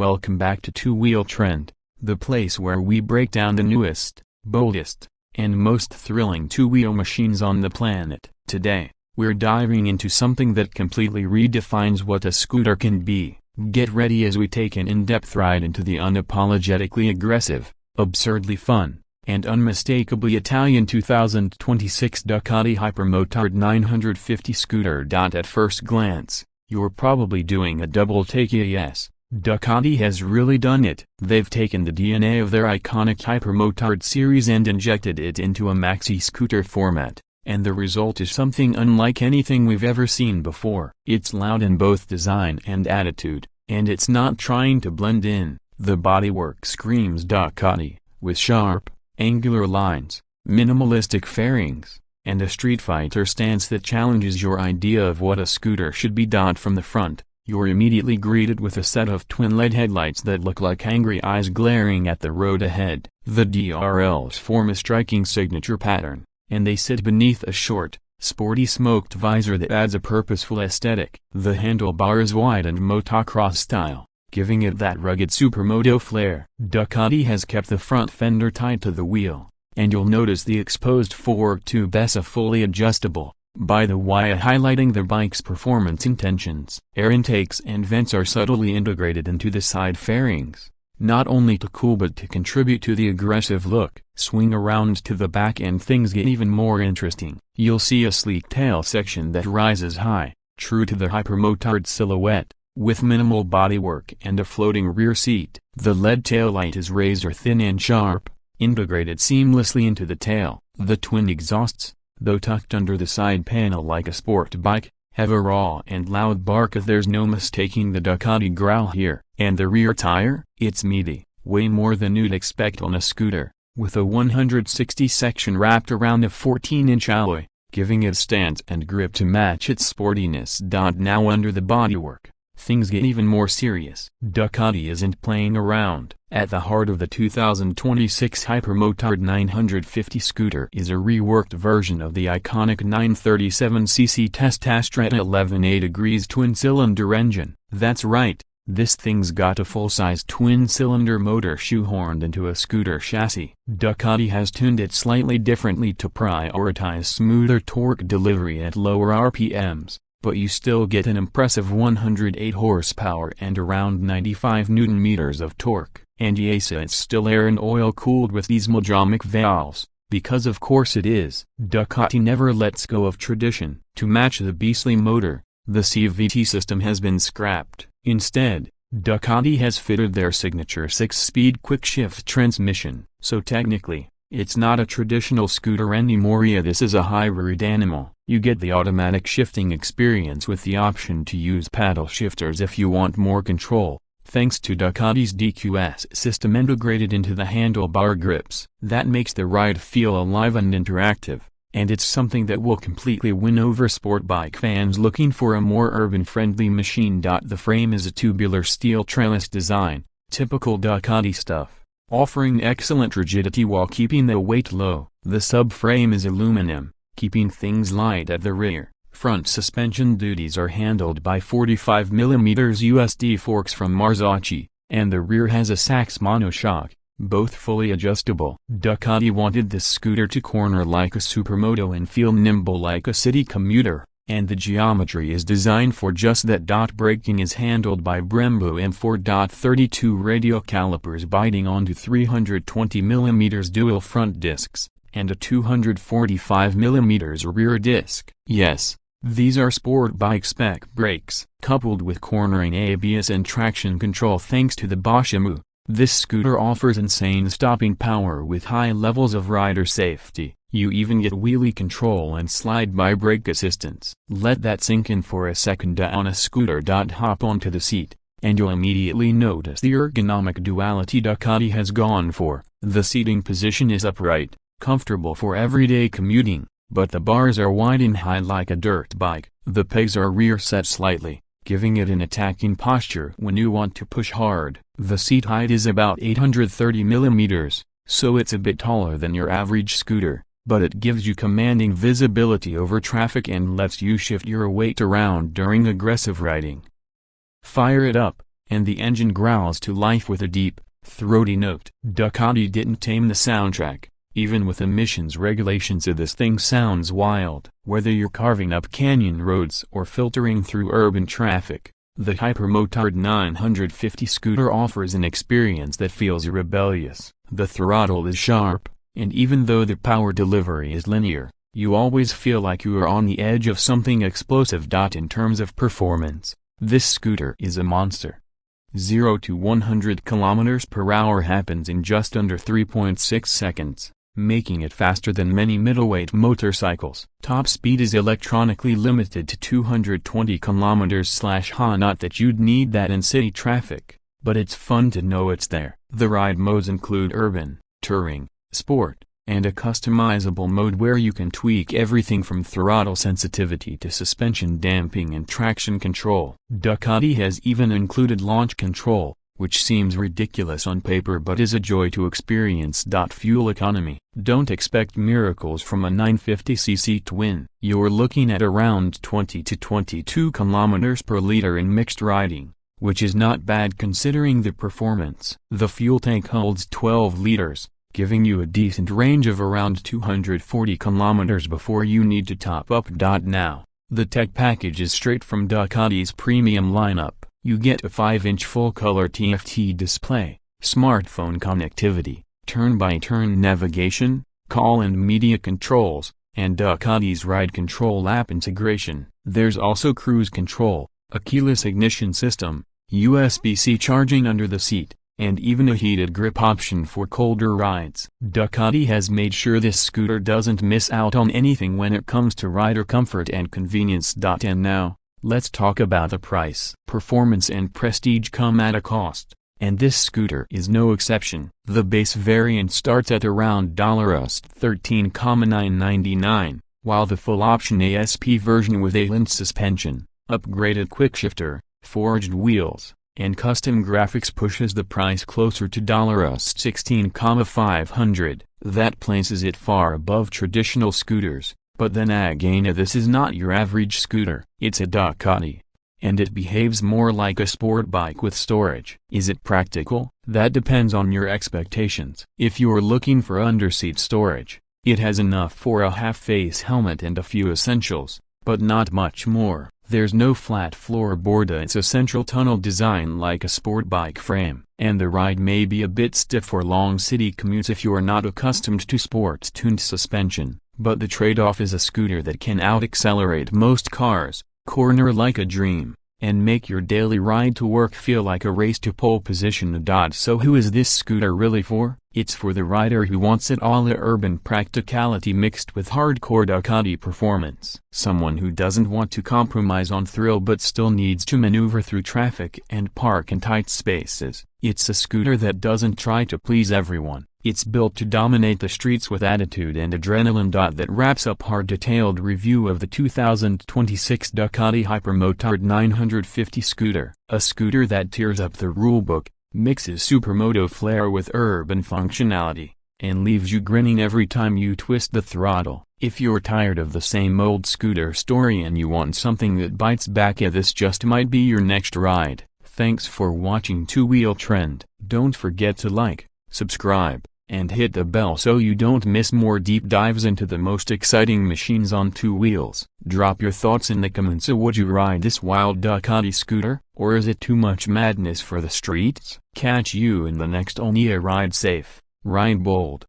Welcome back to Two Wheel Trend, the place where we break down the newest, boldest, and most thrilling two-wheel machines on the planet. Today, we're diving into something that completely redefines what a scooter can be. Get ready as we take an in-depth ride into the unapologetically aggressive, absurdly fun, and unmistakably Italian 2026 Ducati Hypermotard 950 scooter. At first glance, you're probably doing a double take. Yes, Ducati has really done it. They've taken the DNA of their iconic Hypermotard series and injected it into a maxi scooter format, and the result is something unlike anything we've ever seen before. It's loud in both design and attitude, and it's not trying to blend in. The bodywork screams Ducati, with sharp, angular lines, minimalistic fairings, and a street fighter stance that challenges your idea of what a scooter should be. From the front, you're immediately greeted with a set of twin LED headlights that look like angry eyes glaring at the road ahead. The DRLs form a striking signature pattern, and they sit beneath a short, sporty smoked visor that adds a purposeful aesthetic. The handlebar is wide and motocross style, giving it that rugged supermoto flair. Ducati has kept the front fender tied to the wheel, and you'll notice the exposed fork tube is fully adjustable, by the way highlighting the bike's performance intentions. Air intakes and vents are subtly integrated into the side fairings, not only to cool but to contribute to the aggressive look. Swing around to the back and things get even more interesting. You'll see a sleek tail section that rises high, true to the Hypermotard silhouette, with minimal bodywork and a floating rear seat. The LED taillight is razor thin and sharp, integrated seamlessly into the tail. The twin exhausts, though tucked under the side panel like a sport bike, have a raw and loud bark. There's no mistaking the Ducati growl here. And the rear tire? It's meaty, way more than you'd expect on a scooter, with a 160 section wrapped around a 14-inch alloy, giving it stance and grip to match its sportiness. Now under the bodywork, things get even more serious. Ducati isn't playing around. At the heart of the 2026 Hypermotard 950 scooter is a reworked version of the iconic 937cc Testastretta 11A twin-cylinder engine. That's right, this thing's got a full-size twin-cylinder motor shoehorned into a scooter chassis. Ducati has tuned it slightly differently to prioritize smoother torque delivery at lower RPMs. But you still get an impressive 108 horsepower and around 95 Nm of torque. And yes, it's still air and oil cooled with these Ergonomics valves, because of course it is. Ducati never lets go of tradition. To match the beastly motor, the CVT system has been scrapped. Instead, Ducati has fitted their signature 6-speed quick-shift transmission. So technically, it's not a traditional scooter anymore. This is a hybrid animal. You get the automatic shifting experience with the option to use paddle shifters if you want more control, thanks to Ducati's DQS system integrated into the handlebar grips. That makes the ride feel alive and interactive, and it's something that will completely win over sport bike fans looking for a more urban-friendly machine. The frame is a tubular steel trellis design, typical Ducati stuff, offering excellent rigidity while keeping the weight low. The subframe is aluminum, keeping things light at the rear. Front suspension duties are handled by 45mm USD forks from Marzocchi, and the rear has a Sachs monoshock, both fully adjustable. Ducati wanted this scooter to corner like a supermoto and feel nimble like a city commuter, and the geometry is designed for just that. Braking is handled by Brembo M4.32 radial calipers biting onto 320mm dual front discs, and a 245mm rear disc. Yes, these are sport bike spec brakes, coupled with cornering ABS and traction control thanks to the Bosch EMU. This scooter offers insane stopping power with high levels of rider safety. You even get wheelie control and slide-by brake assistance. Let that sink in for a second on a scooter. Hop onto the seat, and you'll immediately notice the ergonomic duality Ducati has gone for. The seating position is upright, comfortable for everyday commuting, but the bars are wide and high like a dirt bike. The pegs are rear set slightly, giving it an attacking posture when you want to push hard. The seat height is about 830mm, so it's a bit taller than your average scooter, but it gives you commanding visibility over traffic and lets you shift your weight around during aggressive riding. Fire it up, and the engine growls to life with a deep, throaty note. Ducati didn't tame the soundtrack. Even with emissions regulations, this thing sounds wild. Whether you're carving up canyon roads or filtering through urban traffic, the Hypermotard 950 scooter offers an experience that feels rebellious. The throttle is sharp, and even though the power delivery is linear, you always feel like you are on the edge of something explosive. In terms of performance, this scooter is a monster. 0 to 100 km/h happens in just under 3.6 seconds, making it faster than many middleweight motorcycles. Top speed is electronically limited to 220 km/h. Not that you'd need that in city traffic, but it's fun to know it's there. The ride modes include urban, touring, sport, and a customizable mode where you can tweak everything from throttle sensitivity to suspension damping and traction control. Ducati has even included launch control, which seems ridiculous on paper but is a joy to experience. Fuel economy. Don't expect miracles from a 950cc twin. You're looking at around 20 to 22 km/L in mixed riding, which is not bad considering the performance. The fuel tank holds 12 liters, giving you a decent range of around 240 km before you need to top up. Now, the tech package is straight from Ducati's premium lineup. You get a 5-inch full-color TFT display, smartphone connectivity, turn-by-turn navigation, call and media controls, and Ducati's ride control app integration. There's also cruise control, a keyless ignition system, USB-C charging under the seat, and even a heated grip option for colder rides. Ducati has made sure this scooter doesn't miss out on anything when it comes to rider comfort and convenience. And now, let's talk about the price. Performance and prestige come at a cost, and this scooter is no exception. The base variant starts at around $13,999, while the full-option ASP version with A-Lint suspension, upgraded quickshifter, forged wheels, and custom graphics pushes the price closer to $16,500. That places it far above traditional scooters, but then again this is not your average scooter. It's a Ducati, and it behaves more like a sport bike with storage. Is it practical? That depends on your expectations. If you're looking for underseat storage, it has enough for a half-face helmet and a few essentials, but not much more. There's no flat floorboard. It's a central tunnel design like a sport bike frame, and the ride may be a bit stiff for long city commutes if you're not accustomed to sports-tuned suspension, but the trade-off is a scooter that can out-accelerate most cars, corner like a dream, and make your daily ride to work feel like a race to pole position. So who is this scooter really for? It's for the rider who wants it all: urban practicality mixed with hardcore Ducati performance. Someone who doesn't want to compromise on thrill but still needs to maneuver through traffic and park in tight spaces. It's a scooter that doesn't try to please everyone. It's built to dominate the streets with attitude and adrenaline. That wraps up our detailed review of the 2026 Ducati Hypermotard 950 scooter. A scooter that tears up the rulebook, mixes supermoto flair with urban functionality, and leaves you grinning every time you twist the throttle. If you're tired of the same old scooter story and you want something that bites back, this just might be your next ride. Thanks for watching Two Wheel Trend. Don't forget to like, subscribe, and hit the bell so you don't miss more deep dives into the most exciting machines on two wheels. Drop your thoughts in the comments. Would you ride this wild Ducati scooter, or is it too much madness for the streets? Catch you in the next Onia. Ride safe, ride bold,